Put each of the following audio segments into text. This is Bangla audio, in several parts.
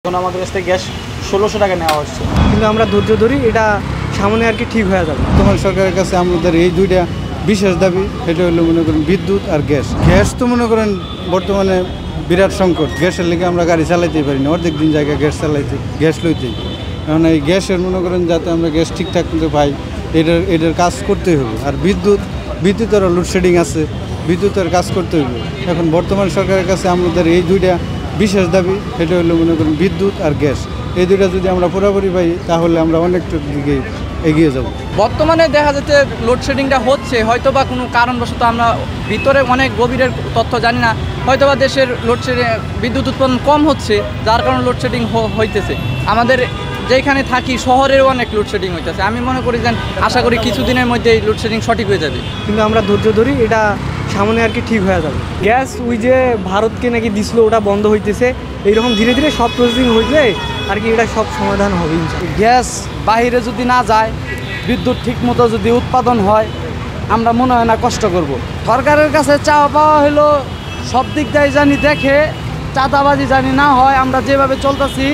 এখন আমাদের কাছ থেকে গ্যাস ১৬০০ টাকা নেওয়া হচ্ছে, কিন্তু আমরা ধৈর্য ধরি, এটা সামনে আর কি ঠিক হয়ে যাবে। বর্তমান সরকারের কাছে আমাদের এই দুইটা বিশেষ দাবি, সেটা হলো মনে করেন বিদ্যুৎ আর গ্যাস। গ্যাস তো মনে করেন বর্তমানে বিরাট সংকট, গ্যাসের লেগে আমরা গাড়ি চালাইতেই পারি না, অর্ধেক দিন জায়গায় গ্যাস লইতেই। কারণ এই গ্যাসের মনে করেন যাতে আমরা গ্যাস ঠিকঠাক মতো পাই, এটার কাজ করতেই হবে। আর বিদ্যুতেরও লোডশেডিং আছে, বিদ্যুতের কাজ করতে হবে। এখন বর্তমান সরকারের কাছে আমাদের এই দুইটা বিশেষ দাবি, সেটা হলো মনে করেন বিদ্যুৎ আর গ্যাস। এই দুইটা যদি আমরা পুরোপুরি পাই তাহলে আমরা অনেকটা দিকে এগিয়ে যাব। বর্তমানে দেখা যাচ্ছে লোডশেডিংটা হচ্ছে, হয়তো বা কোনো কারণবশত আমরা ভিতরে অনেক গভীরের তথ্য জানি না, হয়তো বা দেশের লোডশেডিং বিদ্যুৎ উৎপাদন কম হচ্ছে, যার কারণে লোডশেডিং হইতেছে। আমাদের যেখানে থাকি শহরেও অনেক লোডশেডিং হইতেছে। আমি মনে করি যে আশা করি কিছুদিনের মধ্যে এই লোডশেডিং সঠিক হয়ে যাবে, কিন্তু আমরা ধৈর্য ধরি, এটা সামনে আর কি ঠিক হয়ে যাবে। গ্যাস ওই যে ভারতকে নাকি দিছিল, ওটা বন্ধ হইতেছে। এইরকম ধীরে ধীরে সব প্রসেসিং হইলে আর কি এটা সব সমাধান হবে। গ্যাস বাইরে যদি না যায়, বিদ্যুৎ ঠিকমতো যদি উৎপাদন হয়, আমরা মনে হয় না কষ্ট করব। সরকারের কাছে চাওয়া পাওয়া হলো সব দিক দিয়ে জানি দেখে, চাঁদাবাজি জানি না হয়, আমরা যেভাবে চলতেছি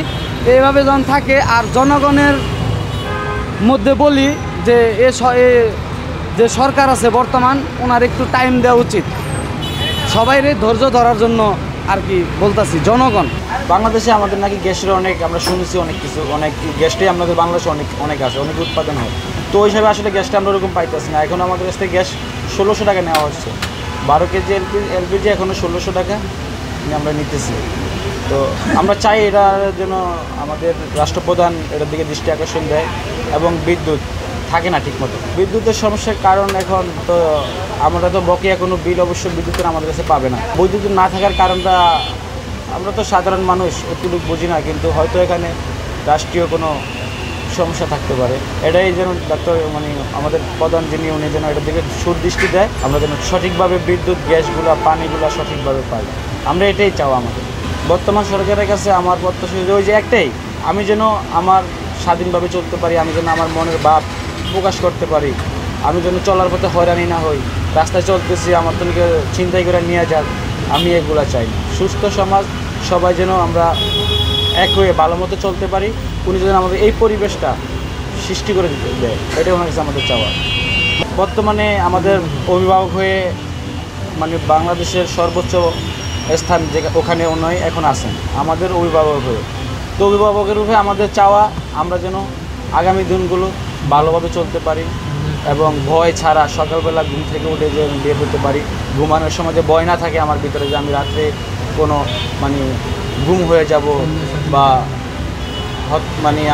এইভাবে যখন থাকে। আর জনগণের মধ্যে বলি যে যে সরকার আছে বর্তমান, ওনার একটু টাইম দেওয়া উচিত, সবাইরে ধৈর্য ধরার জন্য আর কি বলতেছি জনগণ। বাংলাদেশে আমাদের নাকি গ্যাসের অনেক, আমরা শুনেছি অনেক কিছু, অনেক গ্যাসটাই আমাদের বাংলাদেশে অনেক আছে, অনেক উৎপাদন হয়। তো ওই হিসাবে আসলে গ্যাসটা আমরা ওরকম পাইতেছি না। এখন আমাদের কাছ থেকে গ্যাস ১৬০০ টাকা নেওয়া হচ্ছে, ১২ কেজি এলপিজি এখনও ১৬০০ টাকা আমরা নিতেছি। তো আমরা চাই এটা যেন আমাদের রাষ্ট্রপ্রধান এটার দিকে দৃষ্টি আকর্ষণ দেয়, এবং বিদ্যুৎ থাকে না ঠিকমতো। বিদ্যুতের সমস্যার কারণ এখন তো আমরা তো বকেয়া কোনো বিল অবশ্য বিদ্যুতের আমাদের কাছে পাবে না। বৈদ্যুৎ না থাকার কারণটা আমরা তো সাধারণ মানুষ অতটুকু বুঝি না, কিন্তু হয়তো এখানে রাষ্ট্রীয় কোনো সমস্যা থাকতে পারে। এটাই যেন আমাদের প্রধান যিনি, উনি যেন এটার দিকে সুদৃষ্টি দেয়, আমরা যেন সঠিকভাবে বিদ্যুৎ, গ্যাসগুলো, পানিগুলো সঠিকভাবে পাই। আমরা এটাই চাও আমাদের। বর্তমান সরকারের কাছে আমার প্রত্যাশা ওই যে একটাই, আমি যেন আমার স্বাধীনভাবে চলতে পারি, আমি যেন আমার মনের ভাব প্রকাশ করতে পারি, আমি যেন চলার পথে হয়রানি না হই। রাস্তায় চলতেছি, আমার তো চিন্তাই করে নিয়ে যাক, আমি এগুলো চাই। সুস্থ সমাজ, সবাই যেন আমরা এক হয়ে ভালো মতো চলতে পারি, উনি যেন আমাদের এই পরিবেশটা সৃষ্টি করে দিতে দেয়, এটাই ওনার কাছে আমাদের চাওয়া। বর্তমানে আমাদের অভিভাবক হয়ে বাংলাদেশের সর্বোচ্চ স্থান ওখানে নয় এখন আছেন আমাদের অভিভাবক হয়ে। তো অভিভাবকের রূপে আমাদের চাওয়া, আমরা যেন আগামী দিনগুলো ভালোভাবে চলতে পারি, এবং ভয় ছাড়া সকালবেলা ঘুম থেকে উঠে যে বের হতে পারি, ঘুমানোর সময় যে ভয় না থাকে আমার ভিতরে যে আমি রাত্রে কোনো গুম হয়ে যাব, বা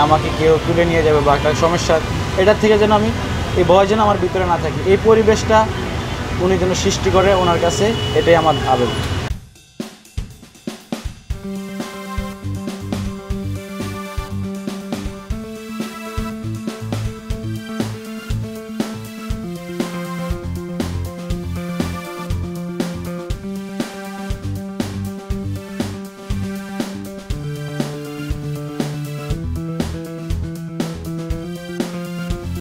আমাকে কেউ তুলে নিয়ে যাবে, বা একটা সমস্যা, এটার থেকে যেন আমি এই ভয় যেন আমার ভিতরে না থাকে, এই পরিবেশটা উনি যেন সৃষ্টি করে ওনার কাছে, এটাই আমার আবেদন।